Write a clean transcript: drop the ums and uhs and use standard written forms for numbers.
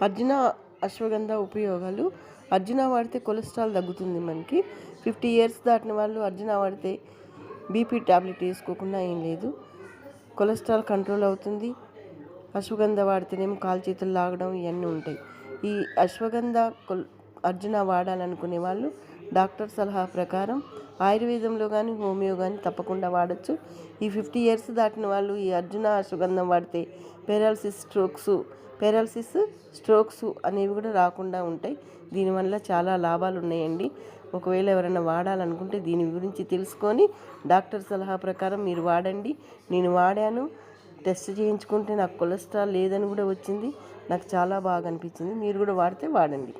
అర్జున అశ్వగంధ ఉపయోగాలు. అర్జున వాడితే కొలెస్ట్రాల్ తగ్గుతుంది. మనకి 50 ఇయర్స్ దాటిన వాళ్ళు అర్జున వాడితే బీపీ టాబ్లెట్ వేసుకోకుండా ఏం లేదు, కొలెస్ట్రాల్ కంట్రోల్ అవుతుంది. అశ్వగంధ వాడితేనేమో కాలు చేతులు లాగడం ఇవన్నీ ఉంటాయి. ఈ అశ్వగంధ అర్జున వాడాలనుకునే వాళ్ళు డాక్టర్ సలహా ప్రకారం ఆయుర్వేదంలో కానీ హోమియో కానీ తప్పకుండా వాడచ్చు. ఈ 50 ఇయర్స్ దాటిన వాళ్ళు ఈ అర్జున అశ్వగంధం వాడితే పెరాలసిస్ స్ట్రోక్స్ అనేవి కూడా రాకుండా ఉంటాయి. దీనివల్ల చాలా లాభాలు ఉన్నాయండి. ఒకవేళ ఎవరైనా వాడాలనుకుంటే దీని గురించి తెలుసుకొని డాక్టర్ సలహా ప్రకారం మీరు వాడండి. నేను వాడాను, టెస్ట్ చేయించుకుంటే నాకు కొలెస్ట్రాల్ లేదని కూడా వచ్చింది. నాకు చాలా బాగా అనిపించింది. మీరు కూడా వాడితే వాడండి.